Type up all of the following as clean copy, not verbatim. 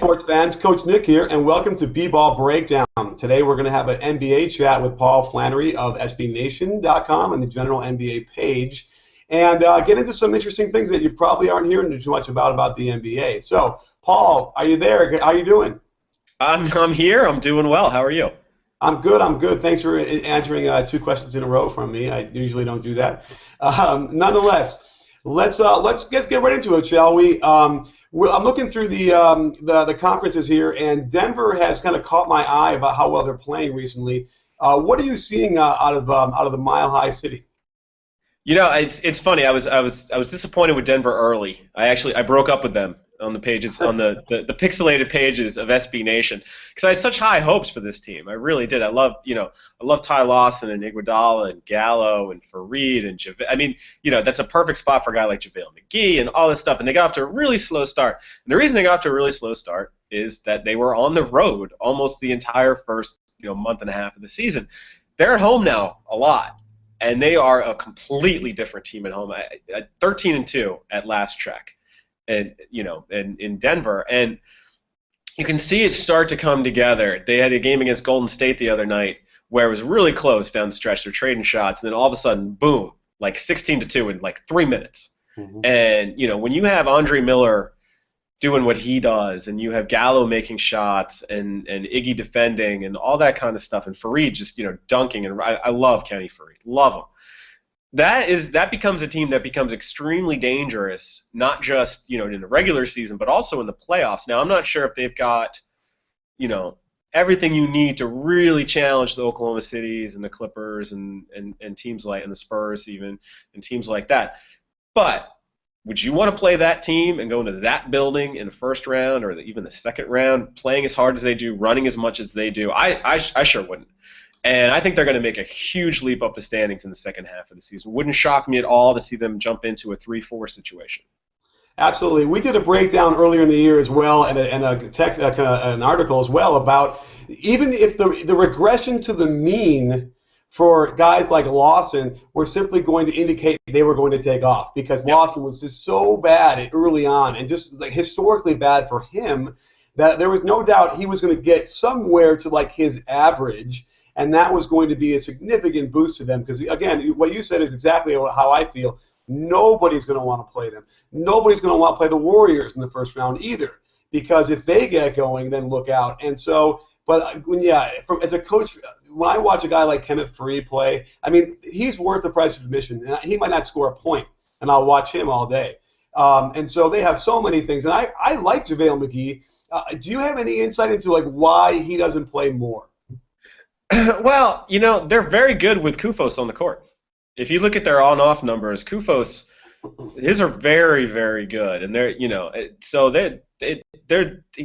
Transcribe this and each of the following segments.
sports fans, Coach Nick here, and welcome to B-Ball Breakdown. Today we're going to have an NBA chat with Paul Flannery of SBNation.com and the general NBA page, and get into some interesting things that you probably aren't hearing too much about the NBA. So, Paul, are you there? How are you doing? I'm here. I'm doing well. How are you? I'm good. Thanks for answering two questions in a row from me. I usually don't do that. Nonetheless, let's get right into it, shall we? I'm looking through the conferences here, and Denver has kind of caught my eye about how well they're playing recently. What are you seeing out of the Mile High City? You know, it's funny. I was disappointed with Denver early. I broke up with them on the pages on the pixelated pages of SB Nation because I had such high hopes for this team. I really did. I love Ty Lawson and Iguodala and Gallo and Fareed and JaVale. I mean, that's a perfect spot for a guy like JaVale McGee and all this stuff. And they got off to a really slow start. And the reason they got off to a really slow start is that they were on the road almost the entire first month and a half of the season. They're at home now a lot. And they are a completely different team at home. 13-2 at last check, and in Denver, and you can see it start to come together. They had a game against Golden State the other night where it was really close down the stretch. They're trading shots, and then all of a sudden, boom, like 16-2 in like 3 minutes. Mm-hmm. And when you have Andre Miller doing what he does, and you have Gallo making shots, and Iggy defending, and all that kind of stuff, and Fareed just dunking, and I love Kenny Fareed, love him. That becomes a team that becomes extremely dangerous, not just in the regular season, but also in the playoffs. Now I'm not sure if they've got everything you need to really challenge the Oklahoma Cities and the Clippers and teams like and the Spurs even and teams like that, but would you want to play that team and go into that building in the first round or even the second round, playing as hard as they do, running as much as they do? I sure wouldn't. And I think they're going to make a huge leap up the standings in the second half of the season. Wouldn't shock me at all to see them jump into a 3-4 situation. Absolutely. We did a breakdown earlier in the year as well, and an article as well about even if the regression to the mean for guys like Lawson were simply going to indicate they were going to take off because Lawson was just so bad early on and just like historically bad for him that there was no doubt he was going to get somewhere to like his average, and that was going to be a significant boost to them because, again, what you said is exactly how I feel. Nobody's going to want to play them. Nobody's going to want to play the Warriors in the first round either because if they get going, then look out. And so, but as a coach, when I watch a guy like Kenneth Fareed play, I mean, he's worth the price of admission. And he might not score a point, and I'll watch him all day. And so they have so many things. And I like JaVale McGee. Do you have any insight into like why he doesn't play more? Well, they're very good with Kufos on the court. If you look at their on-off numbers, Kufos, his are very, very good, and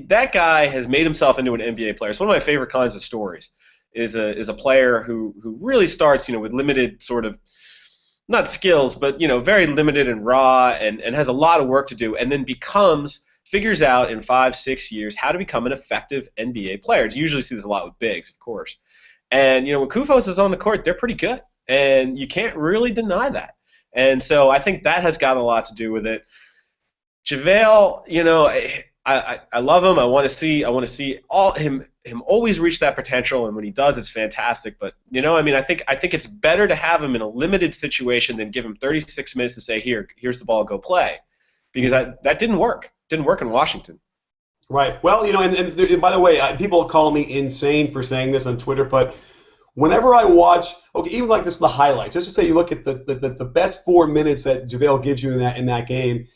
that guy has made himself into an NBA player. It's one of my favorite kinds of stories. Is a player who really starts with limited sort of not skills, but very limited and raw, and has a lot of work to do, and then figures out in 5-6 years how to become an effective NBA player. You usually see this a lot with bigs, of course. And when Kufos is on the court, they're pretty good, and you can't really deny that. And so I think that has got a lot to do with it. JaVale, I love him. I want to see all him always reach that potential, and when he does, it's fantastic. But I think it's better to have him in a limited situation than give him 36 minutes to say, here's the ball, go play, because that didn't work. Didn't work in Washington. Right. Well, and by the way, people call me insane for saying this on Twitter, but whenever I watch, even like this, the highlights, just to say you look at the best 4 minutes that JaVale gives you in that game,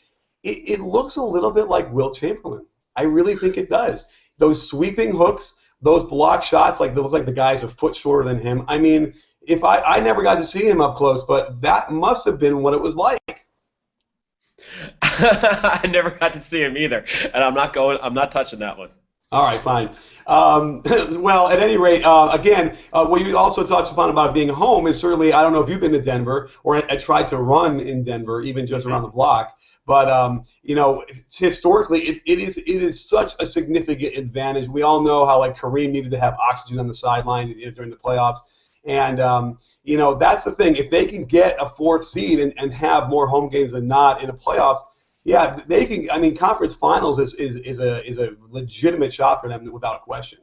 it looks a little bit like Wilt Chamberlain. I really think it does. Those sweeping hooks, those block shots, they look like the guy's a foot shorter than him. I mean, if I never got to see him up close, but that must have been what it was like. I never got to see him either, and I'm not touching that one. All right, fine. Well, at any rate, again, what you also touched upon about being home is certainly, I don't know if you've been to Denver or I tried to run in Denver, even just around the block, but historically, it is such a significant advantage. We all know how Kareem needed to have oxygen on the sideline during the playoffs. And, that's the thing. If they can get a fourth seed and have more home games than not in the playoffs, Yeah, they can. I mean, conference finals is a legitimate shot for them without question.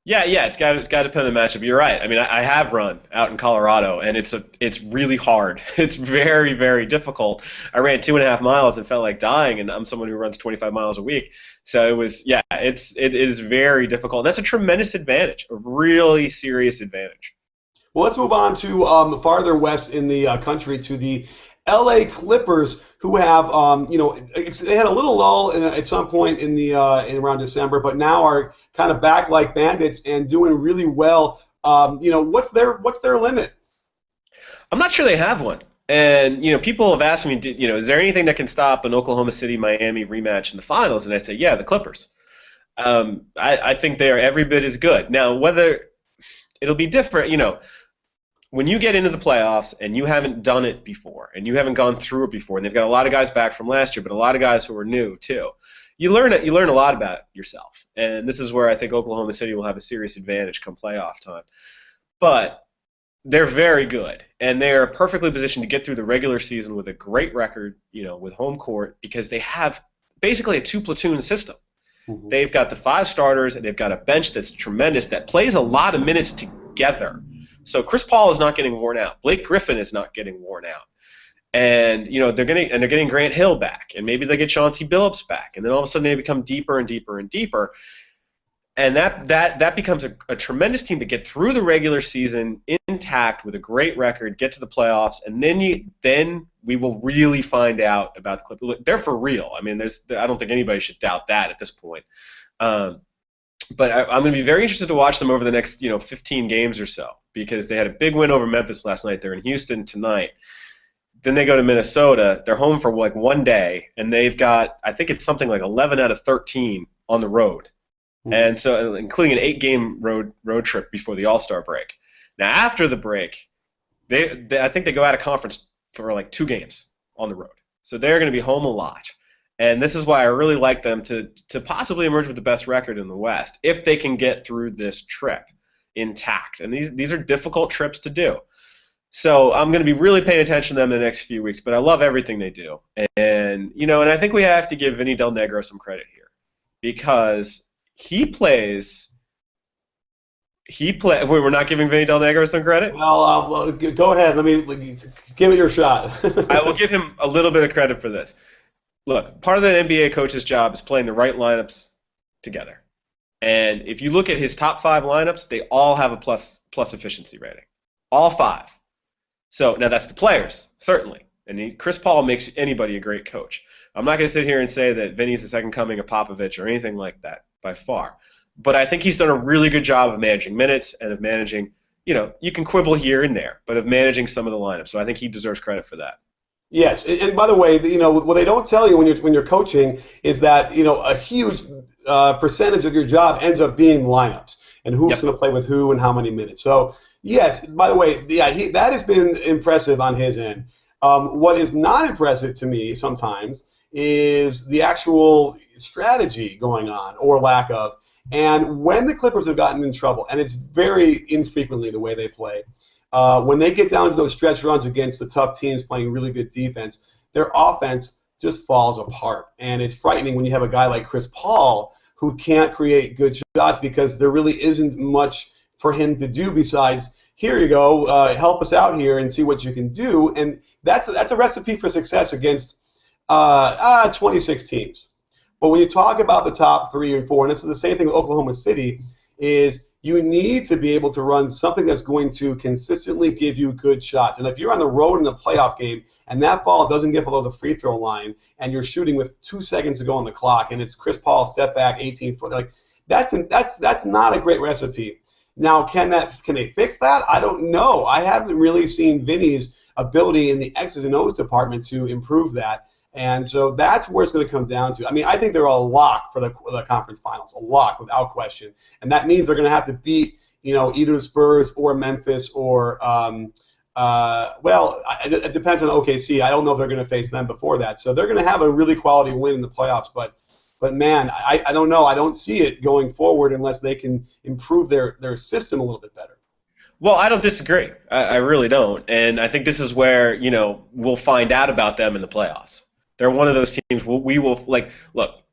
Yeah, yeah, it's got to depend on the matchup. You're right. I mean, I have run out in Colorado, and it's really hard. It's very very difficult. I ran 2.5 miles and felt like dying, and I'm someone who runs 25 miles a week. So it was yeah, it is very difficult. And that's a tremendous advantage, a really serious advantage. Well, let's move on to farther west in the country to the L.A. Clippers, who have, they had a little lull at some point in around December, but now are kind of back like bandits and doing really well. What's their limit? I'm not sure they have one. And people have asked me, is there anything that can stop an Oklahoma City Miami rematch in the finals? And I say, yeah, the Clippers. I think they are every bit as good. Now, whether it'll be different, when you get into the playoffs and you haven't done it before and you haven't gone through it before, and they've got a lot of guys back from last year, but a lot of guys who are new too, you learn it. You learn a lot about yourself, and this is where I think Oklahoma City will have a serious advantage come playoff time. But they're very good, and they're perfectly positioned to get through the regular season with a great record, with home court, because they have basically a two-platoon system. Mhm. They've got the five starters, and they've got a bench that's tremendous that plays a lot of minutes together. So Chris Paul is not getting worn out. Blake Griffin is not getting worn out. And they're getting Grant Hill back, and maybe they get Chauncey Billups back, and then all of a sudden they become deeper and deeper and deeper. And that becomes a tremendous team to get through the regular season intact with a great record, get to the playoffs, and then we will really find out about the Clippers. They're for real. I mean, I don't think anybody should doubt that at this point. But I'm going to be very interested to watch them over the next 15 games or so, because they had a big win over Memphis last night. They're in Houston tonight. Then they go to Minnesota. They're home for like one day, and they've got, I think it's something like 11 out of 13 on the road. And so, including an 8-game road trip before the All-Star break. Now, after the break, I think they go out of conference for like 2 games on the road. So they're going to be home a lot. And this is why I really like them to possibly emerge with the best record in the West, if they can get through this trip intact. And these are difficult trips to do. So I'm going to be really paying attention to them in the next few weeks. But I love everything they do. And I think we have to give Vinny Del Negro some credit here, because we're not giving Vinny Del Negro some credit? Well, go ahead. Let me give it your shot. I will give him a little bit of credit for this. Look, part of the NBA coach's job is playing the right lineups together. And if you look at his top 5 lineups, they all have a plus efficiency rating. All 5. So now that's the players, certainly. And Chris Paul makes anybody a great coach. I'm not going to sit here and say that Vinny's the second coming of Popovich or anything like that, by far. But I think he's done a really good job of managing minutes and of managing, you can quibble here and there, but of managing some of the lineups. So I think he deserves credit for that. Yes, and by the way, what they don't tell you when you're coaching is that a huge percentage of your job ends up being lineups and who's going to play with who and how many minutes. So yes, by the way, yeah, that has been impressive on his end. What is not impressive to me sometimes is the actual strategy going on, or lack of. And when the Clippers have gotten in trouble, and it's very infrequently the way they play, when they get down to those stretch runs against the tough teams playing really good defense, their offense just falls apart. And it's frightening when you have a guy like Chris Paul who can't create good shots, because there really isn't much for him to do besides, here you go, help us out here and see what you can do. And that's a recipe for success against 26 teams. But when you talk about the top 3 and 4, and it's the same thing with Oklahoma City, is you need to be able to run something that's going to consistently give you good shots. And if you're on the road in a playoff game and that ball doesn't get below the free throw line and you're shooting with 2 seconds to go on the clock and it's Chris Paul step back 18 foot, like that's not a great recipe. Now, can they fix that? I don't know. I haven't really seen Vinny's ability in the X's and O's department to improve that. And so that's where it's going to come down to. I mean, I think they're a lock for the conference finals, a lock without question. And that means they're going to have to beat, either the Spurs or Memphis or, it depends on OKC. I don't know if they're going to face them before that. So they're going to have a really quality win in the playoffs. But man, I don't know. I don't see it going forward unless they can improve their system a little bit better. Well, I don't disagree. I really don't. And I think this is where, we'll find out about them in the playoffs. They're one of those teams we will like. Look,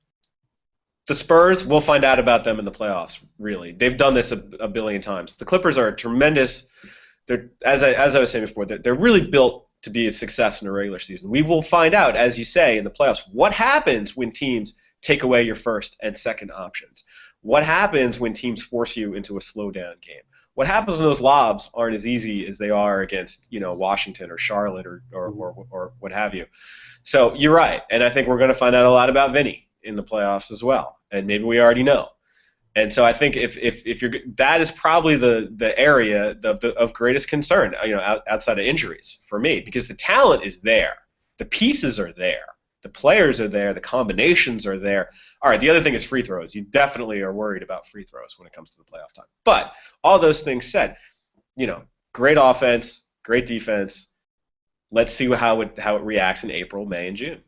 the Spurs, we'll find out about them in the playoffs. Really, they've done this a billion times. The Clippers are a tremendous. They're as I was saying before, they're really built to be a success in the regular season. We will find out, as you say, in the playoffs, what happens when teams take away your first and second options. What happens when teams force you into a slow down game? What happens when those lobs aren't as easy as they are against, Washington or Charlotte or what have you? So you're right, and I think we're going to find out a lot about Vinny in the playoffs as well, and maybe we already know. And so I think if you're, that is probably the area of greatest concern, outside of injuries for me, because the talent is there, the pieces are there, the players are there, the combinations are there. All right, the other thing is free throws. You definitely are worried about free throws when it comes to the playoff time. But all those things said, great offense, great defense. Let's see how it reacts in April, May, and June.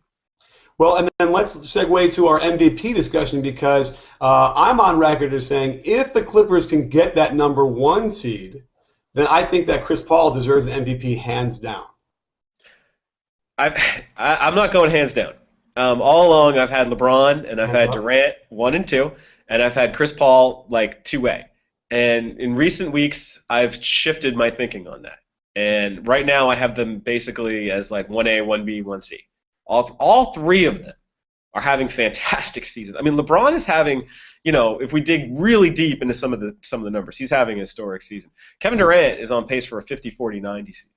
Well, and then let's segue to our MVP discussion, because I'm on record as saying if the Clippers can get that number 1 seed, then I think that Chris Paul deserves an MVP hands down. I'm not going hands down. All along, I've had LeBron and I've had Durant 1 and 2, and I've had Chris Paul like 2A. And in recent weeks, I've shifted my thinking on that. And right now, I have them basically as like 1A, 1B, 1C. All 3 of them are having fantastic seasons. I mean, LeBron is having, if we dig really deep into some of the numbers, he's having a historic season. Kevin Durant is on pace for a 50-40-90 season.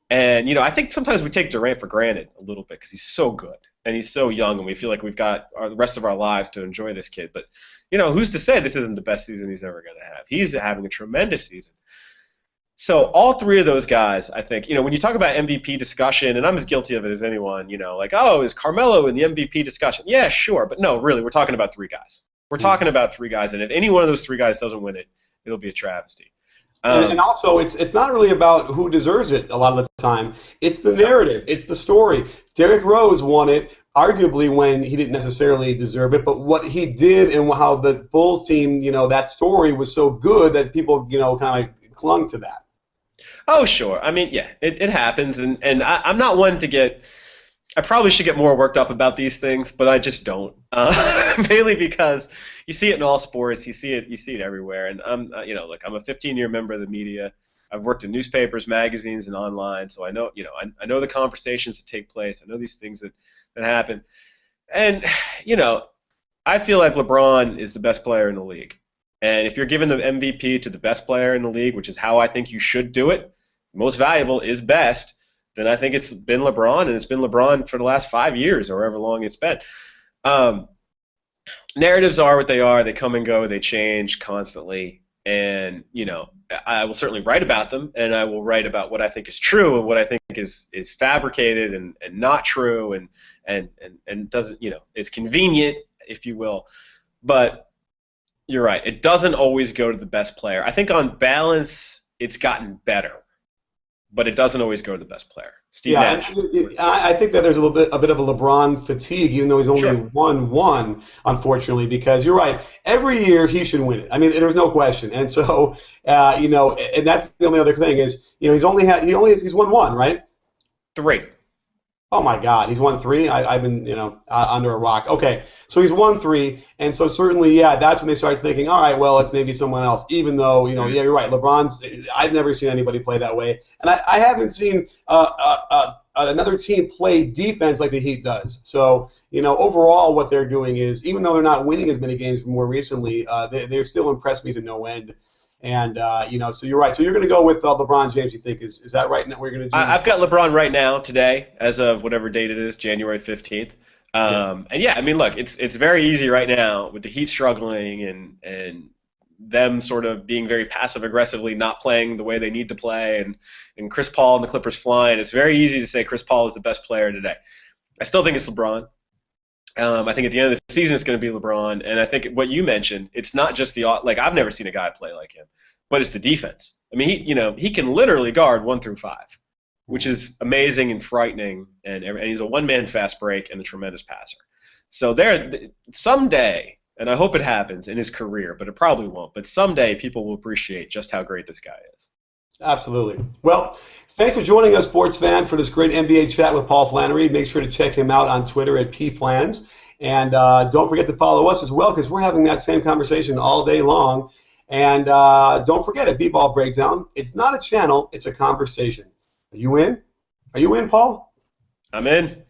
And, I think sometimes we take Durant for granted a little bit because he's so good and he's so young, and we feel like we've got the rest of our lives to enjoy this kid. But, who's to say this isn't the best season he's ever going to have? He's having a tremendous season. So all 3 of those guys, I think, when you talk about MVP discussion, and I'm as guilty of it as anyone, is Carmelo in the MVP discussion? Yeah, sure. But no, really, we're talking about 3 guys. We're talking about 3 guys, and if any one of those 3 guys doesn't win it, it'll be a travesty. And also, it's not really about who deserves it a lot of the time. It's the narrative. It's the story. Derrick Rose won it, arguably when he didn't necessarily deserve it, but what he did and how the Bulls team, that story was so good that people, kind of clung to that. Oh, sure. I mean, yeah, it happens, and I'm not one to get – I probably should get more worked up about these things, but I just don't. Mainly because you see it in all sports, you see it everywhere, and I'm I'm a 15-year member of the media. I've worked in newspapers, magazines, and online, so I know I know the conversations that take place. I know these things that happen, and I feel like LeBron is the best player in the league. And if you're giving the MVP to the best player in the league, which is how I think you should do it, most valuable is best, then I think it's been LeBron, and it's been LeBron for the last 5 years or however long it's been. Narratives are what they are. They come and go. They change constantly. And, I will certainly write about them, and I will write about what I think is true and what I think is fabricated and not true and doesn't, it's convenient, if you will. But you're right. It doesn't always go to the best player. I think on balance, it's gotten better, but it doesn't always go to the best player. Steve Nash. I think that there's a bit of a LeBron fatigue, even though he's only won 1, unfortunately, because you're right. Every year he should win it. I mean, there's no question. And so, and that's the only other thing is, he's won 1, right? 3. Oh my God, he's won 3. I've been, under a rock. Okay, so he's won 3, and so certainly, that's when they start thinking, all right, well, it's maybe someone else. Even though, you're right. LeBron's. I've never seen anybody play that way, and I haven't seen another team play defense like the Heat does. So, overall, what they're doing is, even though they're not winning as many games more recently, they're still impressed me to no end. And, so you're right. So you're going to go with LeBron James, you think. Is that right? We're going to do I've got LeBron right now, today, as of whatever date it is, January 15th. And, I mean, look, it's very easy right now with the Heat struggling and them sort of being very passive-aggressively not playing the way they need to play and Chris Paul and the Clippers flying. It's very easy to say Chris Paul is the best player today. I still think it's LeBron. I think at the end of the season it's going to be LeBron, and I think what you mentioned, it's not just I've never seen a guy play like him, but it's the defense. I mean, he can literally guard 1 through 5, which is amazing and frightening, and he's a one-man fast break and a tremendous passer. So someday, and I hope it happens in his career, but it probably won't, but someday people will appreciate just how great this guy is. Absolutely. Well, Thanks for joining us, sports fans, for this great NBA chat with Paul Flannery. Make sure to check him out on Twitter at pflans. And don't forget to follow us as well, because we're having that same conversation all day long. And don't forget, at B-Ball Breakdown, it's not a channel, it's a conversation. Are you in? Are you in, Paul? I'm in.